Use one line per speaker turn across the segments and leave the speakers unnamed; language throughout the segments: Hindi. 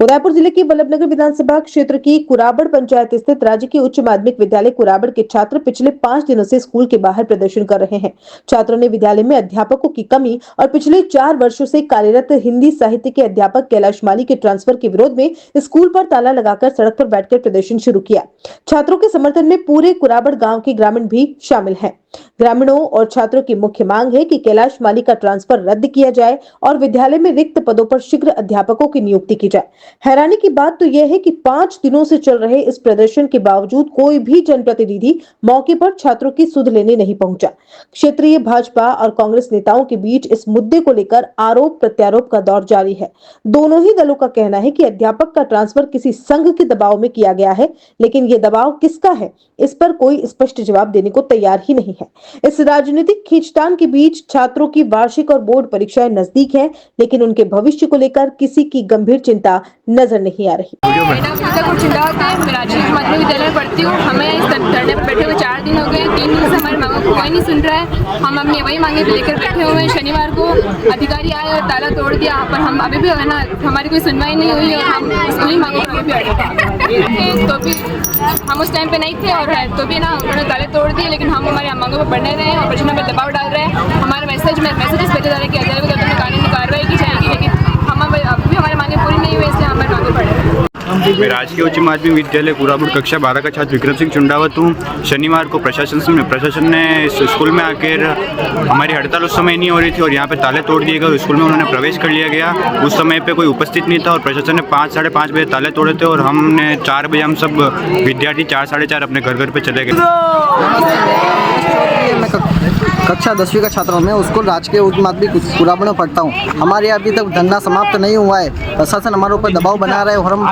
उदयपुर जिले की वल्लभनगर विधानसभा क्षेत्र की कुराबड़ पंचायत स्थित राज्य की उच्च माध्यमिक विद्यालय कुराबड़ के छात्र पिछले 5 दिनों से स्कूल के बाहर प्रदर्शन कर रहे हैं। छात्रों ने विद्यालय में अध्यापकों की कमी और पिछले 4 वर्षों से कार्यरत हिंदी साहित्य के अध्यापक कैलाश माली के ट्रांसफर के विरोध में स्कूल पर ताला लगाकर सड़क पर बैठकर प्रदर्शन शुरू किया। छात्रों के समर्थन में पूरे कुराबड़ गाँव के ग्रामीण भी शामिल है। ग्रामीणों और छात्रों की मुख्य मांग है कि कैलाश माली का ट्रांसफर रद्द किया जाए और विद्यालय में रिक्त पदों पर शीघ्र अध्यापकों की नियुक्ति की जाए। हैरानी की बात तो यह है कि 5 दिनों से चल रहे इस प्रदर्शन के बावजूद कोई भी जनप्रतिनिधि मौके पर छात्रों की सुध लेने नहीं पहुंचा। क्षेत्रीय भाजपा और कांग्रेस नेताओं के बीच इस मुद्दे को लेकर आरोप प्रत्यारोप का दौर जारी है। दोनों ही दलों का कहना है कि अध्यापक का ट्रांसफर किसी संघ के दबाव में किया गया है, लेकिन ये दबाव किसका है, इस पर कोई स्पष्ट जवाब देने को तैयार ही नहीं है। इस राजनीतिक खींचतान के बीच छात्रों की वार्षिक और बोर्ड परीक्षाएं नजदीक हैं, लेकिन उनके भविष्य को लेकर किसी की गंभीर चिंता नजर नहीं आ रही।
मैं राजकीय माध्यमिक विद्यालय में पढ़ती हूँ। हमें इस धरने पर बैठे हुए 4 दिन हो गए। 3 दिन से हमारी मांगों को कोई नहीं सुन रहा है। हम अपनी वही मांगे लेकर बैठे हुए हैं। शनिवार को अधिकारी आए और ताला तोड़ दिया, पर हम अभी भी है ना, हमारी कोई सुनवाई नहीं हुई और हम वही मांगों पर भी अड़े तो भी हम उस टाइम पे नहीं थे और तो भी ना उन्होंने ताले तोड़ दिए, लेकिन हम हमारी मांगों पर बढ़ने रहे हैं और प्रशासन पर दबाव डाल रहे हैं। हमारे मैसेजेस भेजे जा रहे हैं कि अध्यापक में कानूनी कार्रवाई की जाएगी, लेकिन हम अभी भी हमारी मांगे पूरी नहीं हुई, इसलिए हमारी मांगे बढ़ रही है।
मैं राजकीय उच्च माध्यमिक विद्यालय कुराबड़ कक्षा 12 का छात्र विक्रम सिंह चुंडावत हूँ। शनिवार को प्रशासन ने स्कूल में आकर हमारी हड़ताल उस समय नहीं हो रही थी और यहाँ पे ताले तोड़ दिए गए। स्कूल में उन्होंने प्रवेश कर लिया गया। उस समय पे कोई उपस्थित नहीं था और प्रशासन ने 5 साढ़े 5 बजे ताले तोड़े थे और हमने 4 बजे हम सब विद्यार्थी 4 साढ़े 4 अपने घर घर पे चले गए।
कक्षा 10वीं का छात्र हूँ। मैं उसको राजकीय उच्च माध्यमिक कुराबड़ में पढ़ता हूँ। हमारे यहाँ अभी तक धरना समाप्त नहीं हुआ है। प्रशासन हमारे ऊपर दबाव बना रहा है और हम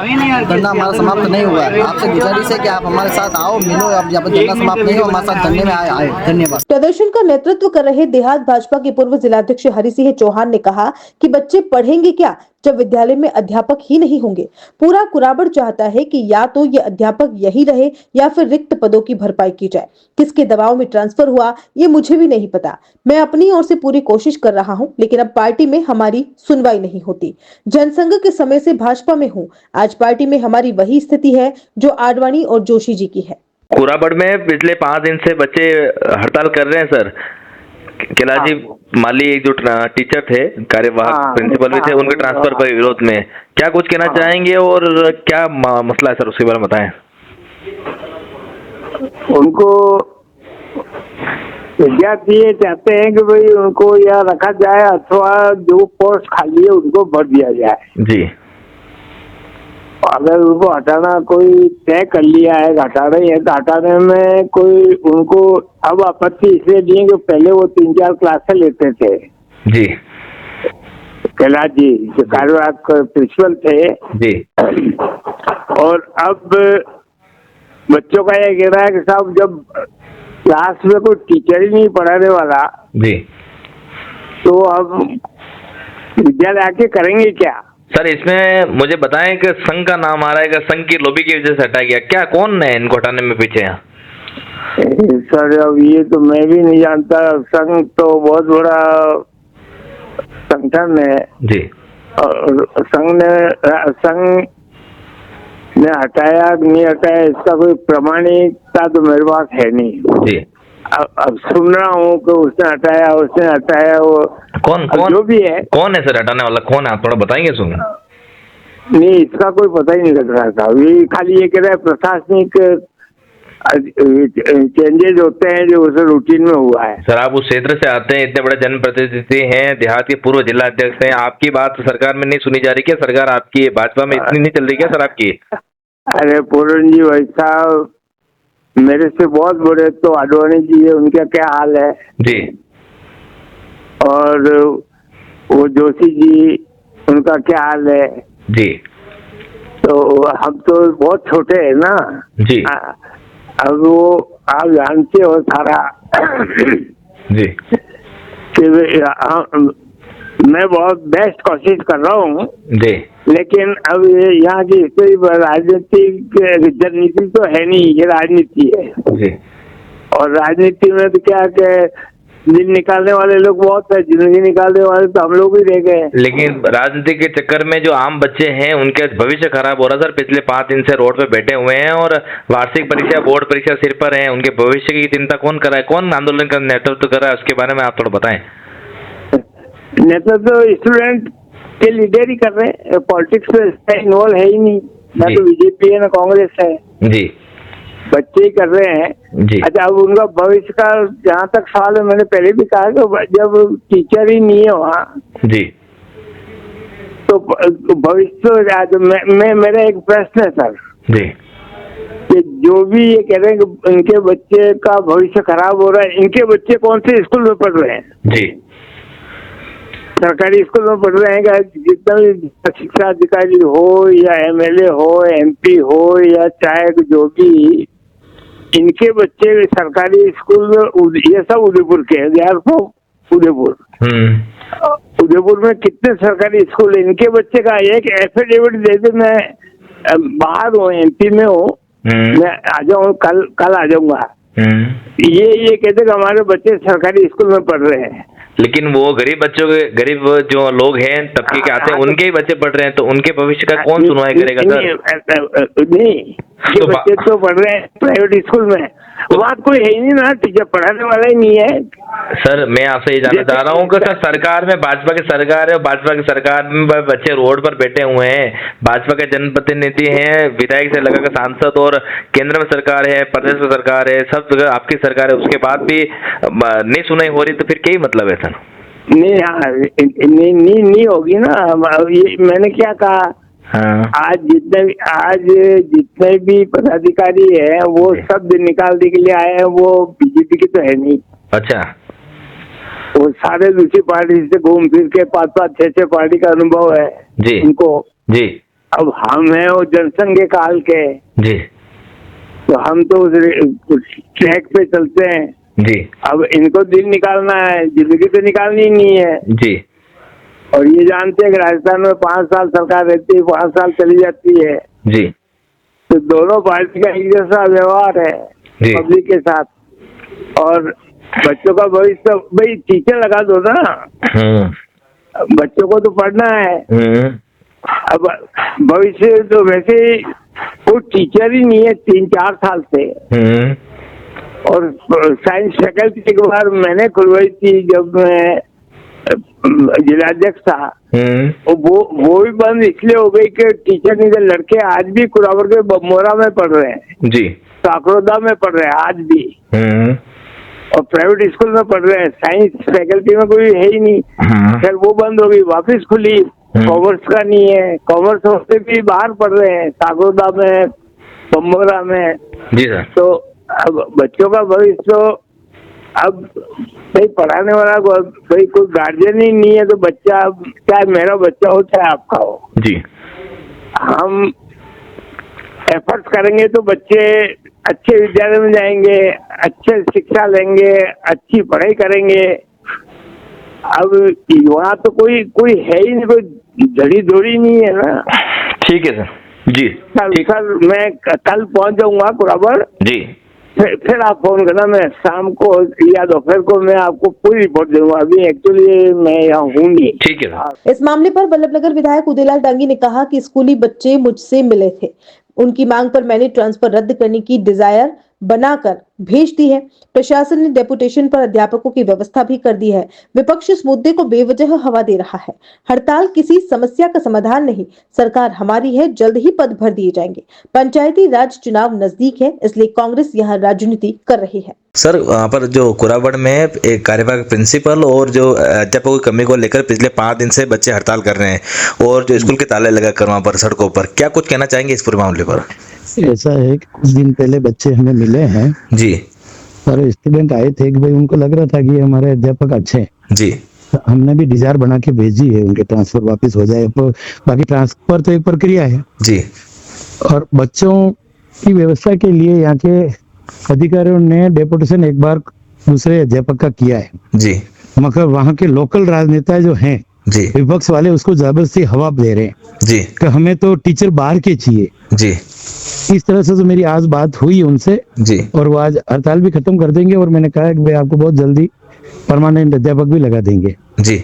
धरना हमारा समाप्त नहीं हुआ है। आपसे गुजारिश है कि आप हमारे साथ आओ, मिलो। अब जब धरना समाप्त नहीं हो, हमारे साथ धरने में आए। धन्यवाद।
प्रदर्शन का नेतृत्व कर रहे देहात भाजपा के पूर्व जिलाध्यक्ष हरि सिंह चौहान ने कहा कि बच्चे पढ़ेंगे क्या जब विद्यालय में अध्यापक ही नहीं होंगे। पूरा कुराबड़ चाहता है कि या तो ये अध्यापक यही रहे या फिर रिक्त पदों की भरपाई की जाए। किसके दबाव में ट्रांसफर हुआ ये मुझे भी नहीं पता। मैं अपनी ओर से पूरी कोशिश कर रहा हूं, लेकिन अब पार्टी में हमारी सुनवाई नहीं होती। जनसंघ के समय से भाजपा में हूं। आज पार्टी में हमारी वही स्थिति है जो आडवाणी और जोशी जी की है।
कुराबड़ में पिछले 5 दिन से बच्चे हड़ताल कर रहे हैं सर। कैलाश जी माली एक जो टीचर थे, कार्यवाहक प्रिंसिपल भी थे, उनके ट्रांसफर पर विरोध में क्या कुछ कहना चाहेंगे और क्या मसला है सर, उसके बारे में बताएं।
उनको विद्यार्थी ये चाहते हैं कि भाई उनको या रखा जाए अथवा जो पोस्ट खाली है उनको भर दिया जाए जी। अगर उनको हटाना कोई तय कर लिया है, हटा रहे हैं, तो हटाने में कोई उनको अब आपत्ति इसलिए नहीं है कि पहले वो 3-4 क्लासें लेते थे जी। कैलाश जी जो कार्यवाहक प्रिंसिपल थे जी, और अब बच्चों का यह कहना है कि साहब जब क्लास में कोई टीचर ही नहीं पढ़ाने वाला जी, तो अब विद्यालय आके करेंगे क्या।
सर इसमें मुझे बताएं कि संघ का नाम आ रहा है कि संघ की लॉबी की वजह से हटा गया, क्या कौन है इनको हटाने में पीछे यहाँ।
सर अब ये तो मैं भी नहीं जानता। संघ तो बहुत बड़ा संगठन है जी, और संघ ने हटाया नहीं हटाया इसका कोई प्रमाणिकता तो मेरे पास है नहीं जी। अब सुन रहा हूँ कि उसने हटाया वो
कौन जो भी है, कौन है सर हटाने वाला, कौन है आप थोड़ा बताएंगे। सुन
नहीं इसका कोई पता ही नहीं लग रहा था। ये खाली ये कह रहा है प्रशासनिक चेंजेस होते हैं जो उसे रूटीन में हुआ है।
सर आप उस क्षेत्र से आते हैं, इतने बड़े जनप्रतिनिधि हैं, देहात के पूर्व जिला अध्यक्ष हैं, आपकी बात सरकार में नहीं सुनी जा रही क्या। सरकार आपकी भाजपा में इतनी नहीं चल रही क्या सर आपकी।
अरे पूरन जी भाई साहब मेरे से बहुत बड़े तो आडवाणी जी है, उनका क्या हाल है जी, और वो जोशी जी उनका क्या हाल है जी। तो हम तो बहुत छोटे हैं ना जी। अब वो आप जानते हो सारा जी कि मैं बहुत बेस्ट कोशिश कर रहा हूँ जी, लेकिन अब यहाँ की कोई राजनीतिक रणनीति तो है नहीं, ये राजनीति है जी। और राजनीति में तो क्या कि दिन निकालने वाले लोग बहुत है, जिंदगी निकालने वाले तो हम लोग ही रह गए।
लेकिन राजनीति के चक्कर में जो आम बच्चे हैं उनके भविष्य खराब हो रहा है सर। पिछले 5 दिन से रोड पे बैठे हुए हैं और वार्षिक परीक्षा, बोर्ड परीक्षा सिर पर है। उनके भविष्य की चिंता कौन कर रहा है? कौन आंदोलन का नेतृत्व कर रहा है? उसके बारे में आप थोड़ा बताएं।
नेतृत्व तो स्टूडेंट के लीडर ही कर रहे हैं, पॉलिटिक्स में इन्वॉल्व है ही नहीं, ना तो बीजेपी है ना कांग्रेस है
जी,
बच्चे ही कर रहे हैं
जी।
अच्छा, अब उनका भविष्य का जहाँ तक सवाल है, मैंने पहले भी कहा कि जब टीचर ही नहीं है वहाँ
जी,
तो भविष्य तो मेरा एक प्रश्न है सर
जी,
कि जो भी ये कह रहे हैं कि इनके बच्चे का भविष्य खराब हो रहा है, इनके बच्चे कौन से स्कूल में पढ़ रहे हैं?
जी,
सरकारी स्कूल में पढ़ रहे हैं क्या? जितना भी शिक्षा अधिकारी हो या एमएलए हो, एमपी हो या चाहे जो भी, इनके बच्चे सरकारी स्कूल में, ये सब उदयपुर के हैं, they are from Udaipur. Udaipur में कितने सरकारी स्कूल है? इनके बच्चे का एक एफिडेविट दे दे, मैं बाहर हूँ, एमपी में हूँ, मैं आ जाऊँ, कल आ जाऊंगा। ये कहते कि हमारे बच्चे सरकारी स्कूल में पढ़ रहे हैं,
लेकिन वो गरीब बच्चों के, गरीब जो लोग हैं तबके के आते हैं, उनके ही बच्चे पढ़ रहे हैं, तो उनके भविष्य का कौन सुनवाई करेगा सर?
नहीं, ये बच्चे तो पढ़ रहे हैं प्राइवेट स्कूल में, वहाँ कोई है ही नहीं ना, टीचर पढ़ाने वाला ही नहीं है।
सर मैं आपसे ये जानना चाह रहा हूँ कि सर सरकार में, भाजपा की सरकार है, भाजपा की सरकार में बच्चे रोड पर बैठे हुए हैं, भाजपा के जनप्रतिनिधि हैं, विधायक से लगा कर सांसद, और केंद्र में सरकार है, प्रदेश में सरकार है, सब जगह आपकी सरकार है, उसके बाद भी नहीं सुनाई हो रही, तो फिर क्या ही मतलब है सर?
नहीं, हाँ, नहीं होगी ना। ये मैंने क्या कहा,
हाँ।
आज जितने भी पदाधिकारी है वो सब दिन निकालने के लिए आए हैं, वो बीजेपी के तो है नहीं।
अच्छा,
वो सारे दूसरी पार्टी से घूम फिर के 5-5, 6-6 पार्टी का अनुभव है
जी,
उनको
जी।
अब हम हैं वो जनसंघ के काल के
जी,
तो हम तो उस ट्रैक पे चलते हैं
जी।
अब इनको दिन निकालना है, जिंदगी तो निकालनी ही नहीं है
जी।
और ये जानते हैं कि राजस्थान में 5 साल सरकार रहती है, 5 साल चली जाती है
जी,
तो दोनों पार्टी का एक जैसा व्यवहार है पब्लिक के साथ। और बच्चों का भविष्य भाई टीचर लगा दो ना, बच्चों को तो पढ़ना है। अब भविष्य तो वैसे ही कोई टीचर ही नहीं है 3-4 साल से। और साइंस फैकल्टी एक बार मैंने खुलवाई थी जब मैं जिलाध्यक्ष था, वो भी बंद इसलिए हो गई कि टीचर नहीं थे। लड़के आज भी कुराबर के बमोरा में पढ़ रहे हैं
जी,
काकरोदा में पढ़ रहे हैं आज भी, और प्राइवेट स्कूल में पढ़ रहे हैं। साइंस फैकल्टी में कोई है ही नहीं, फिर वो बंद हो गई, वापस खुली। कॉमर्स का नहीं है, कॉमर्स होते भी बाहर पढ़ रहे हैं, काकरोदा में, बमोरा में
जी सर।
तो अब बच्चों का भविष्य, अब भाई पढ़ाने वाला भाई कोई गार्जियन ही नहीं है तो बच्चा, चाहे मेरा बच्चा हो चाहे आपका हो
जी,
हम एफर्ट करेंगे तो बच्चे अच्छे विद्यालय में जाएंगे, अच्छे शिक्षा लेंगे, अच्छी पढ़ाई करेंगे। अब वहाँ तो कोई है ही नहीं, कोई धड़ी धोड़ी नहीं है ना।
ठीक है सर जी।
सर मैं कल पहुँच जाऊंगा कुराबर
जी,
फिर आप फोन करना, मैं शाम को या दोपहर को मैं आपको पूरी रिपोर्ट दूंगा। अभी एक्चुअली मैं यहाँ हूँ नहीं।
ठीक है।
इस मामले पर बल्लभनगर विधायक उदयलाल डांगी ने कहा कि स्कूली बच्चे मुझसे मिले थे, उनकी मांग पर मैंने ट्रांसफर रद्द करने की डिजायर बनाकर भेज दी है। प्रशासन ने डेपुटेशन पर अध्यापकों की व्यवस्था भी कर दी है। विपक्ष इस मुद्दे को बेवजह हवा दे रहा है। हड़ताल किसी समस्या का समाधान नहीं, सरकार हमारी है, जल्द ही पद भर दिए जाएंगे। पंचायती राज चुनाव नजदीक है, इसलिए कांग्रेस यहाँ राजनीति कर रही है।
सर वहाँ पर जो कुराबड़ में एक कार्यवाहक प्रिंसिपल और जो अध्यापकों की कमी को लेकर पिछले 5 दिन से बच्चे हड़ताल कर रहे हैं और जो स्कूल के ताले लगा कर वहाँ पर सड़कों पर, क्या कुछ कहना चाहेंगे इस पूरे मामले पर?
ऐसा है कि कुछ दिन पहले बच्चे हमें मिले हैं
जी,
और स्टूडेंट आए थे कि भाई उनको लग रहा था कि ये हमारे अध्यापक अच्छे हैं
जी,
तो हमने भी डिजायर बना के भेजी है उनके ट्रांसफर वापस हो जाए। बाकी ट्रांसफर तो एक प्रक्रिया है
जी,
और बच्चों की व्यवस्था के लिए यहाँ के अधिकारियों ने डेपुटेशन एक बार दूसरे अध्यापक का किया है
जी,
मगर वहाँ के लोकल राजनेता जो हैं
जी,
विपक्ष वाले उसको जबरदस्ती हवा दे रहे हैं
जी,
कि हमें तो टीचर बाहर के चाहिए।
जी,
इस तरह से तो मेरी आज बात हुई उनसे
जी,
और वो आज हड़ताल भी खत्म कर देंगे और मैंने कहा कि भाई आपको बहुत जल्दी परमानेंट अध्यापक भी लगा देंगे।
जी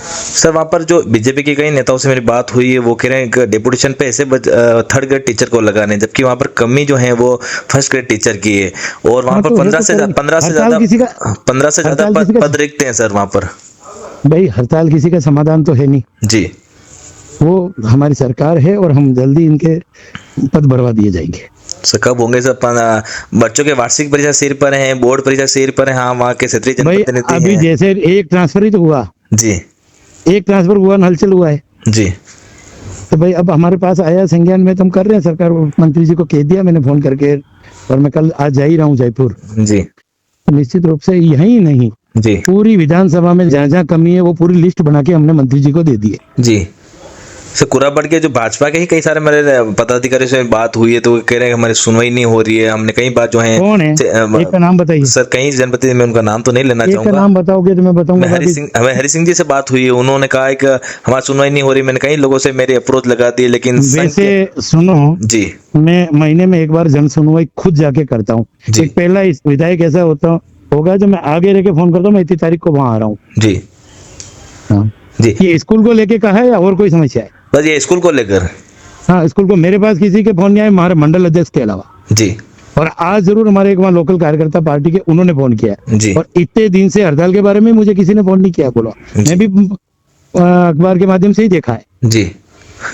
सर, वहाँ पर जो बीजेपी के कई नेताओं से मेरी बात हुई है, वो कह रहे हैं कि डेपुटेशन पे ऐसे थर्ड ग्रेड टीचर को लगाने, जबकि वहाँ पर कमी जो है वो फर्स्ट ग्रेड टीचर की है, और वहाँ पर 15 से ज्यादा पद रिक्त हैं सर वहाँ पर।
भाई हड़ताल किसी का समाधान तो है नहीं
जी,
वो हमारी सरकार है और हम जल्दी इनके पद भरवा दिए जाएंगे।
सर कब होंगे सर? बच्चों के वार्षिक परीक्षा सिर पर है, बोर्ड परीक्षा सिर पर है, हाँ वहाँ के क्षेत्रीय जनप्रतिनिधि
अभी जैसे एक ट्रांसफर ही तो हुआ
जी,
एक ट्रांसफर हुआ, हलचल हुआ है
जी,
तो भाई अब हमारे पास आया संज्ञान में, तो हम कर रहे हैं। सरकार मंत्री जी को कह दिया मैंने फोन करके, और मैं कल आज जा ही रहा हूँ जयपुर।
जी,
तो निश्चित रूप से यही नहीं
जी,
पूरी विधानसभा में जहाँ जहाँ कमी है वो पूरी लिस्ट बना के हमने मंत्री जी को दे दी है।
जी सर, कुराबड़ के जो भाजपा के ही कई सारे मेरे पदाधिकारी से बात हुई है, तो वो कह रहे हैं हमारी सुनवाई नहीं हो रही है। हमने कई बार जो है,
कौन है एक का नाम बताइए
सर, कई जनप्रतिनिधि, मैं उनका नाम तो नहीं लेना
एक
चाहूंगा।
का नाम बताओगे तो मैं बताऊंगा।
हमें हरि सिंह जी से बात हुई है, उन्होंने कहा है कि हमारी सुनवाई नहीं हो रही। मैंने कई लोगों से मेरी अप्रोच लगा दी, लेकिन
वैसे सुनो
जी,
मैं महीने में एक बार जन सुनवाई खुद जाके करता हूँ। एक पहला विधायक ऐसा होगा जो मैं आगे रह के फोन करता हूँ, मैं इतनी तारीख को वहां आ रहा हूँ
जी,
हाँ
जी।
ये स्कूल को लेके कहा है या और कोई समस्या है?
बस ये स्कूल को लेकर,
हाँ स्कूल को, मेरे पास किसी के फोन नहीं आए हमारे मंडल अध्यक्ष के अलावा
जी,
और आज जरूर हमारे एक वहाँ लोकल कार्यकर्ता पार्टी के उन्होंने फोन किया
जी,
और इतने दिन से हड़ताल के बारे में मुझे किसी ने फोन नहीं किया। बोलो मैं भी अखबार के माध्यम से ही देखा है
जी।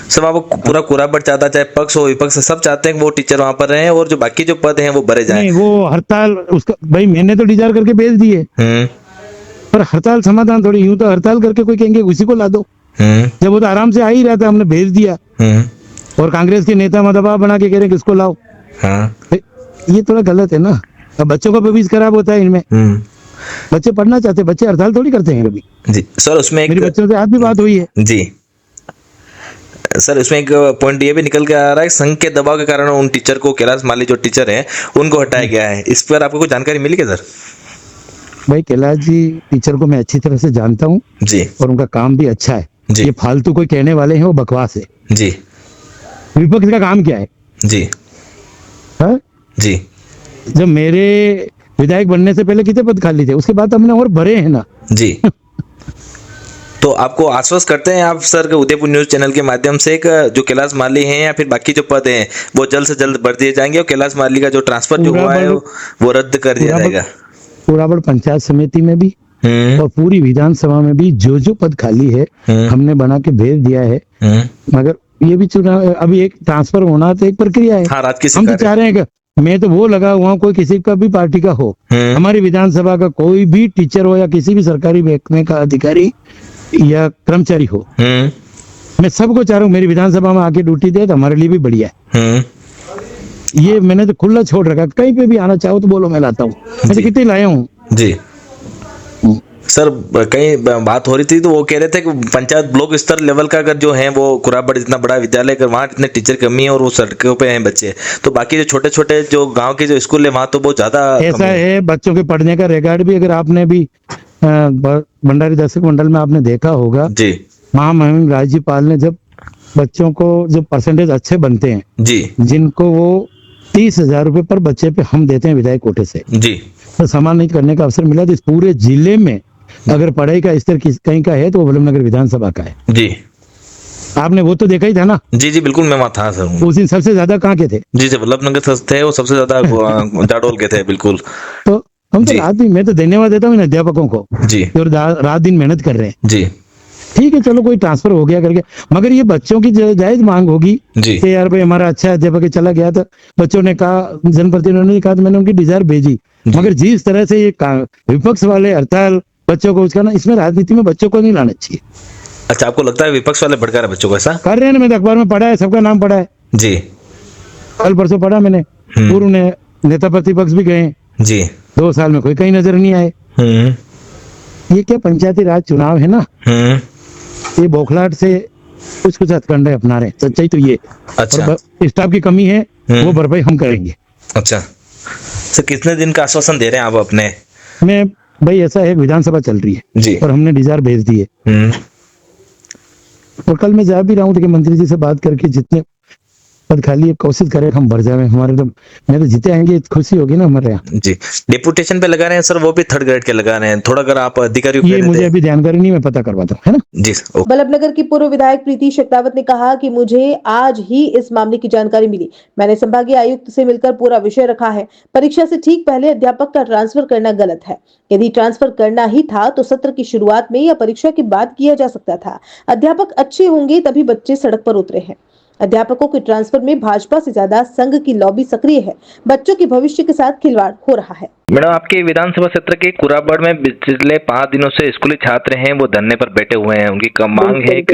सब आपको पूरा कुराबड़ चाहता, चाहे पक्ष हो विपक्ष, सब चाहते हैं कि वो टीचर वहां पर रहें और जो बाकी जो पद हैं वो भरे जाएं।
नहीं वो हड़ताल उसका भाई मैंने तो डिजायर करके भेज दिए, पर हड़ताल समाधान थोड़ी, यूं तो हड़ताल करके कोई कहेंगे उसी को ला दो, जब वो तो आराम से आ ही रहा था हमने भेज दिया। और कांग्रेस के नेता दबाव बना के कह रहे हैं किसको लाओ। ये थोड़ा गलत है ना, अब बच्चों का भविष्य खराब होता है इनमें। बच्चे पढ़ना चाहते, बच्चे हड़ताल थोड़ी करते हैं कभी।
जी सर, उसमें
मेरे बच्चों से आज भी बात हुई है
जी सर, उसमें एक पॉइंट ये भी निकल के आ रहा है, संघ के दबाव के कारण उन टीचर को, कैलाश माली जो टीचर हैं उनको हटाया गया है। इस पर आपको कुछ जानकारी मिली क्या सर?
भाई कैलाश जी टीचर को मैं अच्छी तरह से जानता हूँ
जी,
और उनका काम भी अच्छा है
जी।
ये फालतू कोई कहने वाले हैं वो बकवास है।
जी,
विपक्ष का काम क्या है?
जी,
हा?
जी,
जब मेरे विधायक बनने से पहले कितने पद खाली थे, उसके बाद हमने और भरे हैं ना।
जी। तो आपको आश्वस्त करते हैं आप सर के उदयपुर न्यूज चैनल के माध्यम से जो कैलाश माली हैं या फिर बाकी जो पद हैं वो जल्द से जल्द भर दिए जाएंगे और कैलाश माली का जो ट्रांसफर जो हुआ है वो रद्द कर दिया जाएगा।
कुराबड़ पंचायत समिति में भी और पूरी विधानसभा में भी जो जो पद खाली है हमने बना के भेज दिया है। मगर ये भी चुनाव, अभी एक ट्रांसफर होना तो एक प्रक्रिया है।
हाँ,
हम तो चाह रहे हैं कि मैं तो वो लगा हुआ कोई किसी का भी पार्टी का हो, हमारी विधानसभा का कोई भी टीचर हो या किसी भी सरकारी महकमे का अधिकारी या कर्मचारी हो, मैं सबको चाह रहा हूँ मेरी विधानसभा में आके ड्यूटी दे तो हमारे लिए भी बढ़िया है। ये मैंने तो खुला छोड़ रखा, कहीं पे भी आना चाहो तो बोलो मैं लाता हूँ, मैं तो कितने लाया हूँ
जी। सर कहीं बात हो रही थी तो वो कह रहे थे कि पंचायत ब्लॉक स्तर लेवल का अगर जो है वो कुराबड़ इतना बड़ा विद्यालय, अगर वहाँ इतने टीचर कमी है और वो सड़कों पे हैं बच्चे, तो बाकी जो छोटे छोटे जो गांव के जो स्कूल है वहाँ तो बहुत ज्यादा
ऐसा है। बच्चों के पढ़ने का रिकॉर्ड भी अगर आपने भी भंडारी दर्शक मंडल में आपने देखा होगा
जी,
महामहिम राज्यपाल ने जब बच्चों को जो परसेंटेज अच्छे बनते हैं जी, जिनको वो 30,000 रुपए पर बच्चे पे हम देते हैं विधायक कोटे से जी, तो सम्मानित करने का अवसर मिला। तो इस पूरे जिले में अगर पढ़ाई का स्तर कहीं का है तो वो वल्लभनगर विधानसभा का है जी। आपने वो तो देखा ही था ना?
जी जी बिल्कुल, मैं वहाँ था सर।
उस दिन सबसे ज्यादा कहाँ के थे?
जी जी वल्लभनगर थे, वो सबसे ज्यादा जाडोल के थे बिल्कुल।
तो हम तो रात दिन, मैं तो धन्यवाद देता हूँ इन अध्यापकों को
जी,
और रात दिन मेहनत कर रहे हैं
जी।
ठीक है चलो कोई ट्रांसफर हो गया करके, मगर ये बच्चों की जायज मांग होगी कि यार भाई हमारा अच्छा अध्यापक चला गया था, बच्चों ने कहा, जनप्रतिनिधियों ने कहा, तो मैंने उनकी डिजायर भेजी। मगर जिस तरह से ये विपक्ष वाले हड़ताल बच्चों को उसका ना, इसमें राजनीति में बच्चों को नहीं लाना चाहिए।
अच्छा, आपको लगता है विपक्ष वाले भड़का रहे बच्चों को? ऐसा
कर रहे हैं, मैंने अखबार में पढ़ा है, सबका नाम पढ़ा है
जी,
कल परसों पढ़ा मैंने। पूर्व नेता प्रतिपक्ष भी गए जी, 2 साल में कोई कहीं नजर नहीं आए। ये क्या पंचायती राज चुनाव है ना, ये बौखलाहट से कुछ हथकंडे अपना रहे, सच्चाई तो ये। अच्छा, स्टाफ की कमी है, वो भरपाई हम करेंगे। अच्छा
सर, कितने दिन का आश्वासन दे रहे हैं आप अपने?
मैं भाई ऐसा है, विधानसभा चल रही है जी, और हमने डिजायर भेज दिए और कल मैं जा भी रहा हूँ तो मंत्री जी से बात करके जितने पद खाली है, कोशिश करें हम भर जाए हमारे। तो मैं तो जीते आएंगे, खुशी होगी ना हमारे यहाँ।
जी, डेपुटेशन पे लगा रहे हैं सर, वो भी 3rd ग्रेड के लगा रहे हैं। थोड़ा अगर आप अधिकारियों को
ये
कह देते
मुझे अभी जानकारी नहीं, मैं पता करवाता हूँ, है ना।
जी ओके।
बल्लभनगर की पूर्व विधायक प्रीति शक्तावत ने कहा कि मुझे आज ही इस मामले की जानकारी मिली। मैंने संभागीय आयुक्त से मिलकर पूरा विषय रखा है। परीक्षा से ठीक पहले अध्यापक का ट्रांसफर करना गलत है। यदि ट्रांसफर करना ही था तो सत्र की शुरुआत में या परीक्षा के बाद किया जा सकता था। अध्यापक अच्छे होंगे तभी बच्चे सड़क पर उतरे हैं। अध्यापकों के ट्रांसफर में भाजपा से ज्यादा संघ की लॉबी सक्रिय है। बच्चों के भविष्य के साथ खिलवाड़ हो रहा है।
मैडम, आपके विधानसभा क्षेत्र के कुराबड़ में पिछले 5 दिनों से स्कूली छात्र हैं, वो धरने पर बैठे हुए हैं। उनकी मांग है एक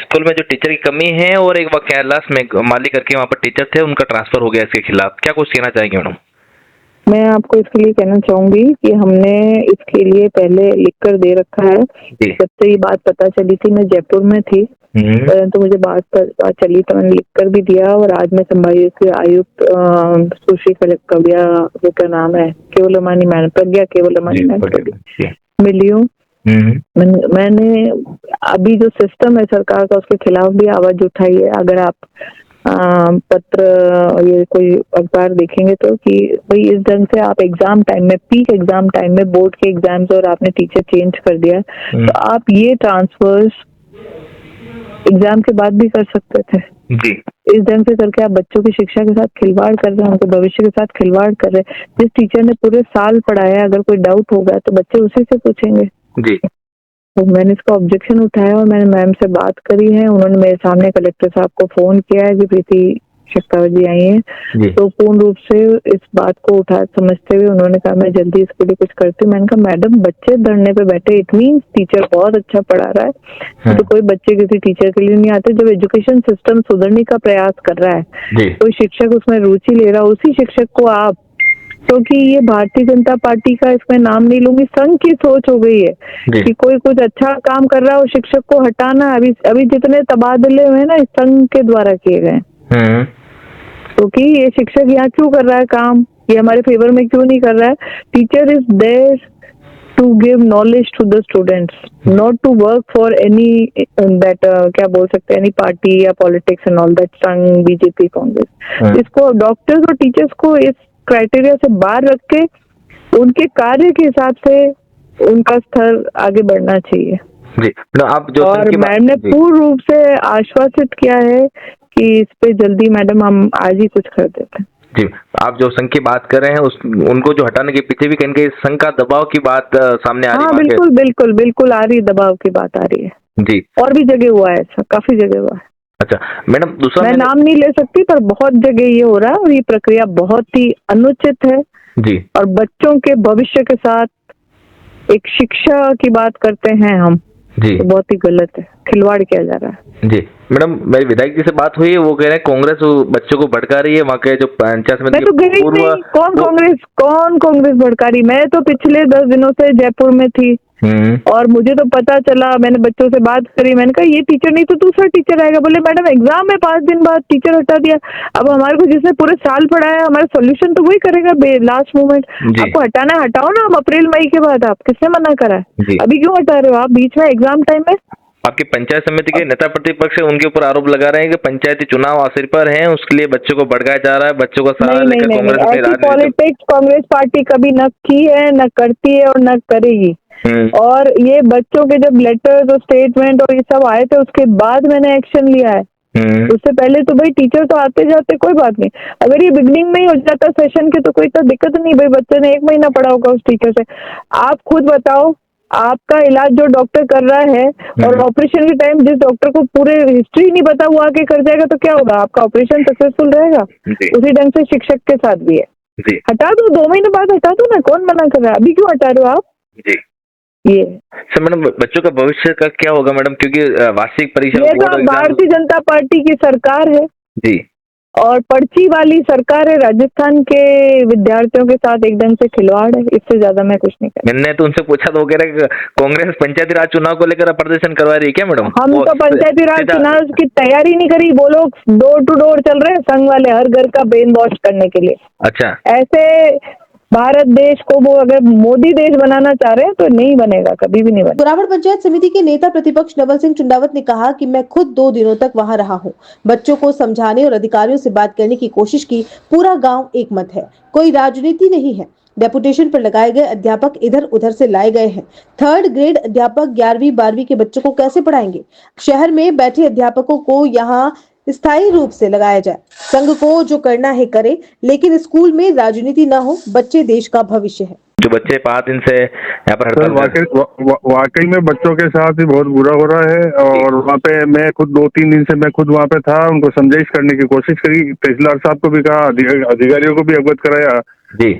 स्कूल में जो टीचर की कमी है, और एक कैलाश में माली करके वहाँ पर टीचर थे, उनका ट्रांसफर हो गया। इसके खिलाफ क्या कुछ कहना चाहेंगे मैडम?
मैं आपको इसके लिए कहना चाहूंगी कि हमने इसके लिए पहले लिखकर दे रखा है। जब से ये बात पता चली थी, मैं जयपुर में थी, परंतु मुझे बात चली तो मैंने लिखकर भी दिया। और आज मैं संभागीय के आयुक्त सुश्री कविया, वो क्या नाम है, केवलमानी मैडम, प्रज्ञा केवलमानी मैडम मिली हूँ। मैंने अभी जो सिस्टम है सरकार का, उसके खिलाफ भी आवाज उठाई है। अगर आप पत्र ये कोई अखबार देखेंगे तो कि भाई इस ढंग से आप एग्जाम टाइम में, पीक एग्जाम टाइम में, बोर्ड के एग्जाम्स और आपने टीचर चेंज कर दिया, तो आप ये ट्रांसफर्स एग्जाम के बाद भी कर सकते थे।
जी।
इस ढंग से करके आप बच्चों की शिक्षा के साथ खिलवाड़ कर रहे हैं, उनके भविष्य के साथ खिलवाड़ कर रहे हैं। जिस टीचर ने पूरे साल पढ़ाया, अगर कोई डाउट होगा तो बच्चे उसी से पूछेंगे।
जी।
तो मैंने इसका ऑब्जेक्शन उठाया और मैंने मैम से बात करी है। उन्होंने मेरे सामने कलेक्टर साहब को फोन किया है कि प्रीति शक्तावत जी आई हैं, तो पूर्ण रूप से इस बात को उठा समझते हुए उन्होंने कहा मैं जल्दी इसके लिए कुछ करती हूँ। मैंने कहा मैडम, बच्चे धरने पे बैठे, इट मीन टीचर बहुत अच्छा पढ़ा रहा है, तो कोई बच्चे किसी टीचर के लिए नहीं आते। जब एजुकेशन सिस्टम सुधरने का प्रयास कर रहा है, कोई शिक्षक उसमें रुचि ले रहा है, उसी शिक्षक को आप, क्योंकि ये भारतीय जनता पार्टी का, इसमें नाम नहीं लूंगी, संघ की सोच हो गई है कि कोई कुछ अच्छा काम कर रहा है और शिक्षक को हटाना। अभी जितने तबादले हुए ना, इस संघ के द्वारा किए गए। क्योंकि ये शिक्षक यहाँ क्यों कर रहा है काम, ये हमारे फेवर में क्यों नहीं कर रहा है? Teacher is there to give knowledge to the students, not to work for any that, क्या बोल सकते हैं, एनी पार्टी या politics and all that, Sangh, BJP, Congress. इसको डॉक्टर्स और टीचर्स को इस क्राइटेरिया से बाहर रख के उनके कार्य के हिसाब से उनका स्तर आगे बढ़ना चाहिए।
जी। आप जो
और मैडम ने पूर्ण रूप से आश्वासित किया है कि इस पे जल्दी मैडम हम आज ही कुछ कर देते हैं।
जी। आप जो संघ की बात कर रहे हैं, उनको जो हटाने के पीछे भी कहीं संघ का दबाव की बात सामने आ रही है।
हाँ, बिल्कुल बिल्कुल बिल्कुल आ रही, दबाव की बात आ रही है।
जी।
और भी जगह हुआ है ऐसा, काफी जगह हुआ है।
अच्छा मैडम, दूसरा
मैं नाम नहीं ले सकती, पर बहुत जगह ये हो रहा है और ये प्रक्रिया बहुत ही अनुचित है।
जी।
और बच्चों के भविष्य के साथ एक शिक्षा की बात करते हैं हम,
जी,
तो बहुत ही गलत है, खिलवाड़ किया जा रहा है।
जी। मैडम, मेरी विधायक जी से बात हुई है, वो कह रहे हैं कांग्रेस बच्चों को भड़का रही है। वहाँ के जो पंचायत समिति,
मैं तो गई नहीं। कौन कांग्रेस भड़का रही? मैं तो पिछले 10 दिनों से जयपुर में थी और मुझे तो पता चला, मैंने बच्चों से बात करी, मैंने कहा ये टीचर नहीं तो दूसरा टीचर आएगा। बोले मैडम एग्जाम में 5 दिन बाद टीचर हटा दिया। अब हमारे को जिसने पूरे साल पढ़ाया, हमारा सोल्यूशन तो वही करेगा लास्ट मोमेंट। आपको हटाना है हटाओ ना, हम अप्रैल मई के बाद, आप किसने मना करा है? अभी क्यों हटा रहे हो आप बीच में एग्जाम टाइम में?
आपकी पंचायत समिति के नेता प्रतिपक्ष है, उनके ऊपर आरोप लगा रहे हैं कि पंचायती चुनाव आसिर पर है, उसके लिए बच्चों को भड़काया जा रहा है, बच्चों का सहारा लेकर कांग्रेस अपनी राजनीति।
पॉलिटिक्स कांग्रेस पार्टी कभी न की है, न करती है और न करेगी। और ये बच्चों के जब लेटर्स और स्टेटमेंट और ये सब आए थे, उसके बाद मैंने एक्शन लिया है। उससे पहले तो भाई टीचर तो आते जाते, कोई बात नहीं। अगर ये बिगनिंग में ही हो जाता सेशन के तो कोई तो दिक्कत नहीं, भाई बच्चे ने 1 महीना पढ़ा होगा उस टीचर से। आप खुद बताओ, आपका इलाज जो डॉक्टर कर रहा है और ऑपरेशन के टाइम जिस डॉक्टर को पूरे हिस्ट्री नहीं पता वो आके कर जाएगा तो क्या होगा? आपका ऑपरेशन सक्सेसफुल रहेगा? उसी ढंग से शिक्षक के साथ भी है। हटा दो, 2 महीने बाद हटा दो ना, कौन मना कर रहा है? अभी क्यों हटा रहे हो आप?
जी।
ये
सर मैडम, बच्चों का भविष्य का क्या होगा मैडम? क्योंकि वार्षिक परीक्षा,
ये तो भारतीय जनता पार्टी की सरकार है
जी, और
पर्ची वाली सरकार है। राजस्थान के विद्यार्थियों के साथ एक ढंग से खिलवाड़ है, इससे ज्यादा मैं कुछ नहीं कर।
मैंने तो उनसे पूछा तो वो कह रहे कांग्रेस पंचायती राज चुनाव को लेकर प्रदर्शन करवा रही है क्या मैडम?
हम तो पंचायती राज चुनाव की तैयारी नहीं करी, वो लोग डोर टू डोर चल रहे हैं संघ वाले, हर घर का ब्रेन वॉश करने के लिए।
अच्छा।
ऐसे भारत देश को वो अगर मोदी देश बनाना चाह रहे हैं तो नहीं बनेगा, कभी भी नहीं बनेगा।
कुराबड़ पंचायत समिति के नेता प्रतिपक्ष नवल सिंह चुंडावत ने कहा कि मैं खुद 2 दिनों तक वहां रहा हूं, बच्चों को समझाने और अधिकारियों से बात करने की कोशिश की। पूरा गांव एक मत है, कोई राजनीति नहीं है। डेपुटेशन पर लगाए गए अध्यापक इधर उधर से लाए गए हैं। 3rd ग्रेड अध्यापक 11वीं 12वीं के बच्चों को कैसे पढ़ाएंगे? शहर में बैठे अध्यापकों को यहाँ स्थायी रूप से लगाया जाए। संघ को जो करना है करे, लेकिन स्कूल में राजनीति न हो। बच्चे देश का भविष्य है।
जो बच्चे 5 दिन से यहाँ पर
वाकई में बच्चों के साथ ही बहुत बुरा हो रहा है। और वहाँ पे मैं खुद 2-3 दिन से मैं खुद वहाँ पे था, उनको समझाइश करने की कोशिश करी, तहसीलदार साहब को भी कहा, अधिकारियों को भी अवगत कराया,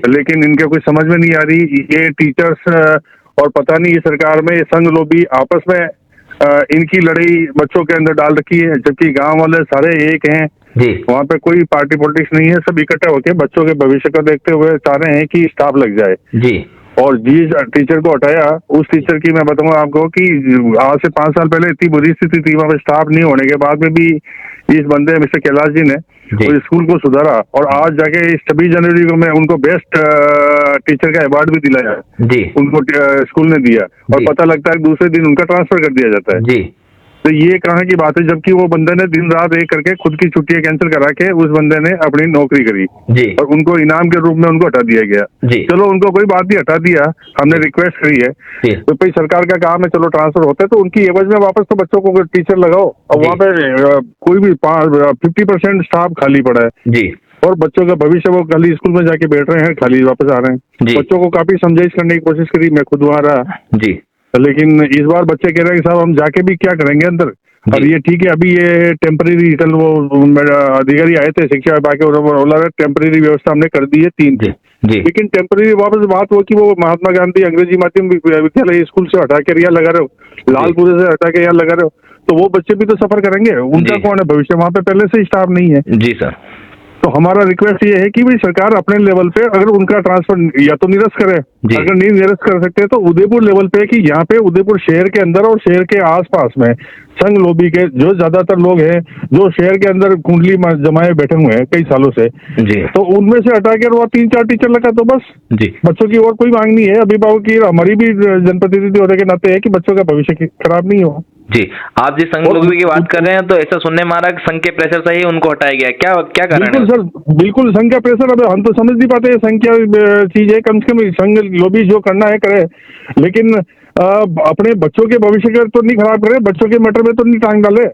लेकिन इनके कुछ समझ में नहीं आ रही। ये टीचर्स और पता नहीं ये सरकार में ये संघ लोभी आपस में इनकी लड़ाई बच्चों के अंदर डाल रखी है, जबकि गांव वाले सारे एक हैं। वहाँ पे कोई पार्टी पॉलिटिक्स नहीं है, सब इकट्ठे होकर बच्चों के भविष्य को देखते हुए चाह रहे हैं कि स्टाफ लग जाए। और जिस टीचर को हटाया, उस टीचर की मैं बताऊंगा आपको कि आज से 5 साल पहले इतनी बुरी स्थिति थी, वहाँ पे स्टाफ नहीं होने के बाद में भी इस बंदे मिस्टर कैलाश जी ने उस स्कूल को सुधारा। और आज जाके 26 जनवरी को मैं उनको बेस्ट टीचर का अवार्ड भी दिलाया, उनको स्कूल ने दिया। और पता लगता है दूसरे दिन उनका ट्रांसफर कर दिया जाता है। तो ये कहाँ की बात है, जबकि वो बंदे ने दिन रात एक करके खुद की छुट्टियां कैंसिल करा के उस बंदे ने अपनी नौकरी करी और उनको इनाम के रूप में उनको हटा दिया गया। चलो उनको कोई बात नहीं, हटा दिया, हमने रिक्वेस्ट करी है तो भाई सरकार का काम है, चलो ट्रांसफर होता है तो उनकी एवज में वापस तो बच्चों को टीचर लगाओ। और वहाँ पे कोई भी 50% स्टाफ खाली पड़ा है और बच्चों का भविष्य वो खाली स्कूल में जाके बैठ रहे हैं, खाली वापस आ रहे हैं। बच्चों को काफी समझाइश करने की कोशिश करी, मैं खुद वहाँ रहा, लेकिन इस बार बच्चे कह रहे हैं कि साहब हम जाके भी क्या करेंगे अंदर। और ये ठीक है, अभी ये टेम्परेरी, कल वो अधिकारी आए थे शिक्षा विभाग के, बोला टेम्परेरी व्यवस्था हमने कर दी है 3 दिन, लेकिन टेम्परेरी वापस बात हो कि वो महात्मा गांधी अंग्रेजी माध्यम विद्यालय स्कूल से हटा के यहाँ लगा रहे हो, लालपुरे से हटा के यहाँ लगा रहे हो, तो वो बच्चे भी तो सफर करेंगे, उनका कौन है भविष्य? वहाँ पे पहले से स्टाफ नहीं है।
जी सर।
तो हमारा रिक्वेस्ट ये है कि भाई सरकार अपने लेवल पे अगर उनका ट्रांसफर या तो निरस्त करे, अगर नहीं निरस्त कर सकते तो उदयपुर लेवल पे, कि यहाँ पे उदयपुर शहर के अंदर और शहर के आसपास में संघ लोबी के जो ज्यादातर लोग हैं, जो शहर के अंदर कुंडली जमाए बैठे हुए हैं कई सालों से, तो उनमें से हटा के वो 3-4 टीचर लगा तो बस बच्चों की और कोई मांग नहीं है। अभिभावक की, हमारी भी जनप्रतिनिधि होने के नाते है कि बच्चों का भविष्य खराब नहीं हो।
जी, आप जिस संघ लोबी की बात कर रहे हैं तो ऐसा सुनने में आ रहा है संघ के प्रेशर से ही उनको हटाया गया, क्या कारण है?
बिल्कुल सर, बिल्कुल संघ का प्रेशर। अब हम तो समझ नहीं पाते संघ क्या चीज है, कम से कम संघ लोबी जो करना है करे, लेकिन अपने बच्चों के भविष्य का तो नहीं खराब करे, बच्चों के मैटर में तो नहीं टांग डाले।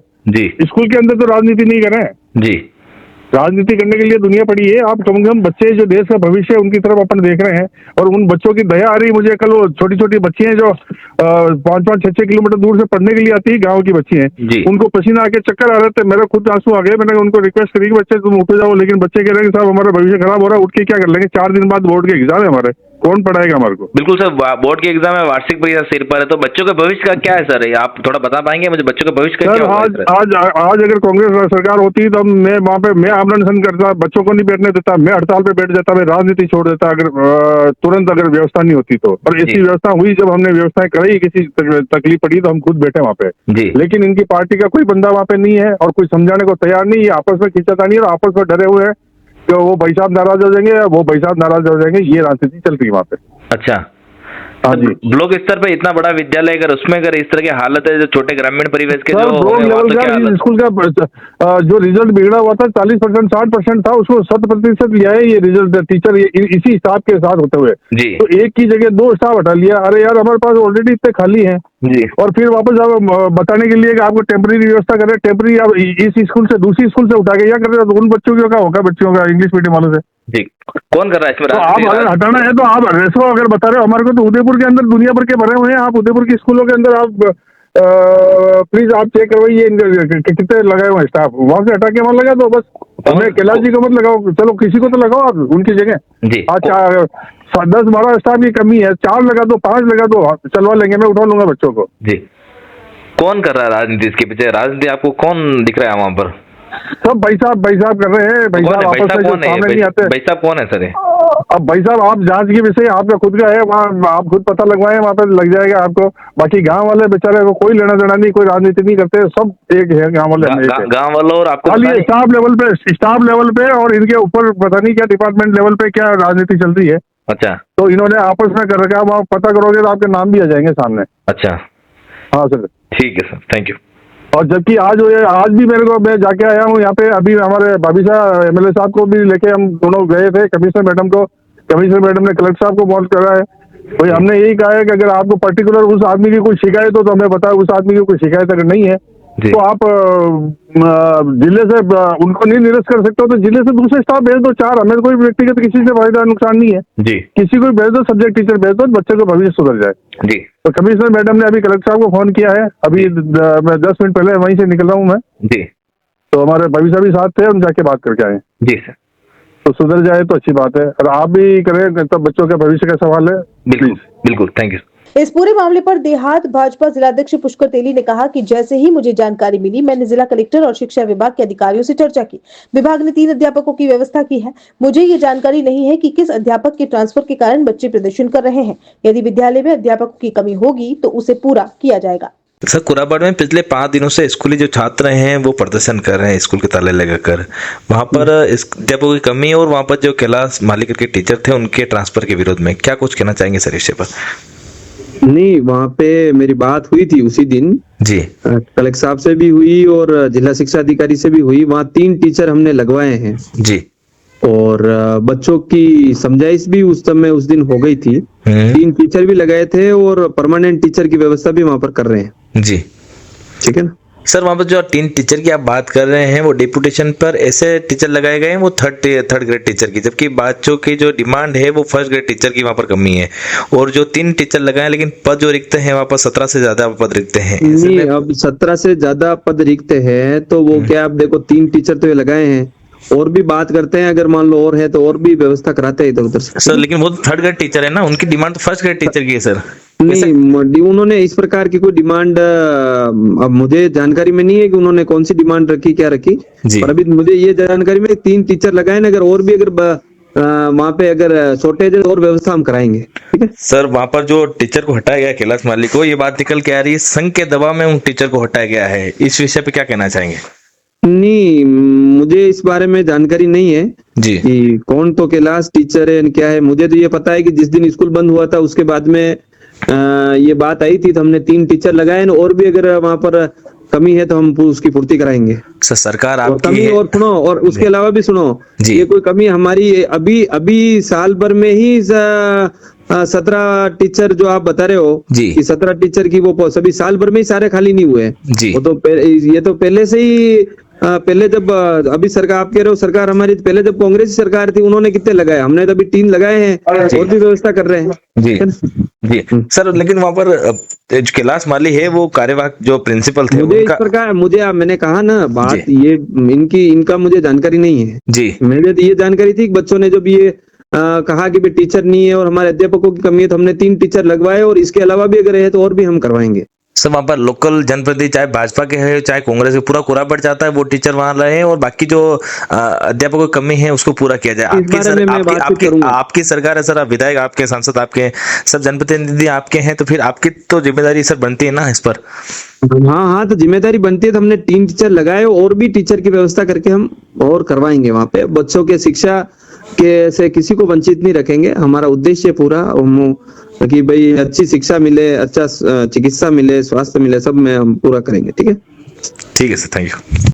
स्कूल के अंदर तो राजनीति नहीं करें। राजनीति करने के लिए दुनिया पड़ी है। आप कम से कम बच्चे जो देश का भविष्य है उनकी तरफ अपन देख रहे हैं, और उन बच्चों की दया आ रही मुझे। कल वो छोटी छोटी बच्ची हैं जो 5-5, 6-6 किलोमीटर दूर से पढ़ने के लिए आती है, गाँव की बच्ची हैं, उनको पसीना आके चक्कर आ रहे थे, मेरा खुद आंसू आ गए। मैंने उनको रिक्वेस्ट करी कि बच्चे तुम उठ जाओ, लेकिन बच्चे कह रहे हैं कि साहब हमारा भविष्य खराब हो रहा है, उठ के क्या कर लेंगे, 4 दिन बाद बोर्ड के एग्जाम है हमारे, कौन पढ़ाएगा हमारे को?
बिल्कुल सर, बोर्ड के एग्जाम है, वार्षिक परीक्षा सिर पर है, तो बच्चों के भविष्य का क्या है सर? आप थोड़ा बता पाएंगे मुझे बच्चों के भविष्य का क्या होगा?
आज अगर कांग्रेस सरकार होती तो मैं वहाँ पे मैं आंदोलन करता, बच्चों को नहीं बैठने देता, मैं हड़ताल पे बैठ जाता, मैं राजनीति छोड़ देता अगर तुरंत अगर व्यवस्था नहीं होती तो। और ऐसी व्यवस्था हुई, जब हमने व्यवस्थाएं कराई, किसी तकलीफ पड़ी तो हम खुद बैठे वहाँ पे, लेकिन इनकी पार्टी का कोई बंदा वहाँ पे नहीं है और कोई समझाने को तैयार नहीं। ये आपस में खींचातानी और आपस में डरे हुए हैं कि वो भाई साहब नाराज हो जाएंगे, वो भाई साहब नाराज हो जाएंगे, ये राजनीति चल रही है वहाँ पे।
अच्छा,
हाँ जी।
ब्लॉक स्तर पे इतना बड़ा विद्यालय, अगर उसमें अगर इस तरह की हालत है, जो छोटे ग्रामीण परिवेश के जो
स्कूल का जो रिजल्ट बिगड़ा हुआ था 40%, 60% था, उसको 100% लिया है ये रिजल्ट टीचर इसी स्टाफ के साथ होते हुए। तो एक की जगह 2 स्टाफ हटा लिया। अरे यार, हमारे पास ऑलरेडी इतने खाली हैं और फिर वापस आप बताने के लिए कि आपको टेम्परेरी व्यवस्था करें, टेम्परेरी आप इस स्कूल से दूसरी स्कूल से उठा के क्या कर रहे हो? उन बच्चों का होगा, बच्चों का इंग्लिश मीडियम वालों से।
जी, कौन कर रहा है इसमें?
तो आप अगर हटाना है तो आप रेसो अगर बता रहे हो हमारे को, तो उदयपुर के अंदर दुनिया भर के भरे हुए हैं, आप उदयपुर की स्कूलों के अंदर आप प्लीज आप चेक करवाइए कितने लगाए हुए हैं स्टाफ, वहां से हटा के वहां लगा दो बस। हमें कैलाश जी को मत लगाओ, चलो किसी को तो लगाओ आप उनकी जगह। अच्छा, 10-12 स्टाफ की कमी है, 4 लगा दो, 5 लगा दो, चलवा लेंगे, मैं उठा लूंगा बच्चों को।
जी, कौन कर रहा है राजनीति इसके पीछे? राजनीति आपको कौन दिख रहा है वहाँ पर?
सब भाई साहब कर रहे हैं। भाई साहब आपस में सामने नहीं आते।
भाई साहब कौन है सर?
अब भाई साहब आप जांच के विषय आपका खुद का है, वहाँ आप खुद पता लगवाएं, वहाँ पे लग जाएगा आपको। बाकी गांव वाले बेचारे को कोई लेना देना नहीं, कोई राजनीति नहीं करते, सब एक है गांव वाले।
गांव वालों और आपको
खाली स्टाफ लेवल पे और इनके ऊपर पता नहीं क्या डिपार्टमेंट लेवल पे क्या राजनीति चल रही है।
अच्छा।
तो इन्होंने आपस में कर रखा है, आप पता करोगे तो आपके नाम भी आ जाएंगे सामने।
अच्छा,
हाँ सर,
ठीक है सर, थैंक यू।
और जबकि आज भी मैं जाके आया हूँ यहाँ पे, अभी हमारे भाभी साहब MLA साहब को भी लेके हम दोनों गए थे, कमिश्नर मैडम ने कलेक्टर साहब को बहुत करा है। भाई हमने यही कहा है कि अगर आपको पर्टिकुलर उस आदमी की कोई शिकायत हो तो हमें बताओ, उस आदमी की कोई शिकायत अगर नहीं है तो आप जिले से उनको नहीं निरस्त कर सकते हो तो जिले से दूसरे स्टाफ भेज दो, 4, हमें कोई व्यक्तिगत किसी से फायदा नुकसान नहीं है
जी।
किसी को भेज दो, सब्जेक्ट टीचर भेज दो, बच्चे को भविष्य सुधर जाए
जी।
तो कमिश्नर मैडम ने अभी कलेक्टर साहब को फोन किया है, अभी मैं 10 मिनट पहले वहीं से निकल रहा हूँ मैं
जी।
तो हमारे भाभी साहब भी साथ थे, हम जाके बात करके आए।
जी सर,
तो सुधर जाए तो अच्छी बात है, और आप भी करें तब बच्चों के भविष्य का सवाल है।
बिल्कुल बिल्कुल, थैंक यू।
इस पूरे मामले पर देहात भाजपा जिलाध्यक्ष पुष्कर तेली ने कहा कि जैसे ही मुझे जानकारी मिली मैंने जिला कलेक्टर और शिक्षा विभाग के अधिकारियों से चर्चा की। विभाग ने 3 अध्यापकों की व्यवस्था की है। मुझे ये जानकारी नहीं है कि किस अध्यापक के ट्रांसफर के कारण बच्चे प्रदर्शन कर रहे हैं। यदि विद्यालय में अध्यापकों की कमी होगी तो उसे पूरा किया जाएगा।
सर, कुराबड़ में पिछले 5 दिनों से स्कूली जो छात्र हैं वो प्रदर्शन कर रहे हैं स्कूल के ताले लगाकर। वहाँ पर अध्यापकों की कमी और वहाँ पर जो कैलाश मालिक के टीचर थे उनके ट्रांसफर के विरोध में क्या कुछ कहना चाहेंगे सर इस विषय पर?
नहीं, वहाँ पे मेरी बात हुई थी उसी दिन
जी।
कलेक्टर साहब से भी हुई और जिला शिक्षा अधिकारी से भी हुई। वहाँ 3 टीचर हमने लगवाए हैं
जी,
और बच्चों की समझाइश भी उस दिन हो गई थी। 3 टीचर भी लगाए थे और परमानेंट टीचर की व्यवस्था भी वहाँ पर कर रहे हैं
जी।
ठीक है ना
सर? वहाँ पर जो 3 टीचर की आप बात कर रहे हैं वो डिप्यूटेशन पर ऐसे टीचर लगाए गए हैं वो थर्ड ग्रेड टीचर की, जबकि बच्चों की जो डिमांड है वो फर्स्ट ग्रेड टीचर की वहाँ पर कमी है। और जो 3 टीचर लगाए लेकिन पद जो रिक्त हैं वहाँ पर 17 से ज्यादा पद रिक्त हैं।
नहीं, अब 17 से ज्यादा पद रिक्त है तो वो क्या, आप देखो 3 टीचर तो ये लगाए हैं और भी बात करते हैं, अगर मान लो और है तो और भी व्यवस्था कराते हैं इधर उधर से।
सर लेकिन वो थर्ड ग्रेड टीचर है ना, उनकी डिमांड तो फर्स्ट ग्रेड टीचर की है सर।
नहीं, उन्होंने इस प्रकार की कोई डिमांड, अब मुझे जानकारी में नहीं है कि उन्होंने कौन सी डिमांड रखी, क्या रखी, पर अभी मुझे ये जानकारी में 3 टीचर लगाए ना, अगर और भी अगर वहाँ पे अगर शॉर्टेज है और व्यवस्था हम कराएंगे। ठीक है
सर, वहाँ पर जो टीचर को हटाया गया कैलाश मालिक को, ये बात निकल के आ रही है संघ के दबाव में उन टीचर को हटाया गया है। इस विषय पे क्या कहना चाहेंगे?
नहीं, मुझे इस बारे में जानकारी नहीं है
जी
कि कौन तो कैलाश टीचर है क्या है। मुझे तो ये पता है कि जिस दिन स्कूल बंद हुआ था उसके बाद में ये बात आई थी तो हमने 3 टीचर लगाए और भी अगर वहाँ पर कमी है तो हम उसकी पूर्ति कराएंगे।
सर, सरकार आपकी
कमी
है।
और सुनो, और उसके अलावा भी सुनो, ये कोई कमी हमारी अभी साल भर में ही 17 टीचर जो आप बता रहे हो कि 17 टीचर की वो सभी साल भर में ही सारे खाली नहीं हुए
जी।
वो तो ये तो पहले से ही पहले जब अभी सरकार आप कह रहे हो सरकार हमारी, पहले जब कांग्रेस सरकार थी उन्होंने कितने लगाए, हमने तो अभी 3 लगाए हैं और भी व्यवस्था कर रहे हैं
जी जी। सर लेकिन वहाँ पर कैलाश माली है वो कार्यवाहक जो प्रिंसिपल थे
मुझे इस प्रकार मैंने कहा ना बात, ये इनका मुझे जानकारी नहीं है जी। मुझे तो ये जानकारी थी कि बच्चों ने जब ये कहा कि भाई टीचर नहीं है और हमारे अध्यापकों की कमी है तो हमने 3 टीचर लगवाए और इसके अलावा भी अगर है तो और भी हम करवाएंगे।
सर वहाँ पर लोकल जनप्रतिनिधि चाहे भाजपा के है चाहे कांग्रेस के, पूरा कोरा बढ़ जाता है वो टीचर वहाँ रहे और बाकी जो अध्यापकों की कमी है उसको पूरा किया जाए। आपकी सरकार है सर, आप विधायक, आपके सांसद, आपके सब जनप्रतिनिधि आपके हैं, तो फिर आपकी तो जिम्मेदारी सर बनती है ना इस पर।
हाँ, तो जिम्मेदारी बनती है। तो हमने 3 टीचर लगाए और भी टीचर की व्यवस्था करके हम और करवाएंगे। वहाँ पे बच्चों के शिक्षा के से किसी को वंचित नहीं रखेंगे। हमारा उद्देश्य पूरा कि भाई अच्छी शिक्षा मिले, अच्छा चिकित्सा मिले, स्वास्थ्य मिले, सब में हम पूरा करेंगे। ठीक है
सर, थैंक यू।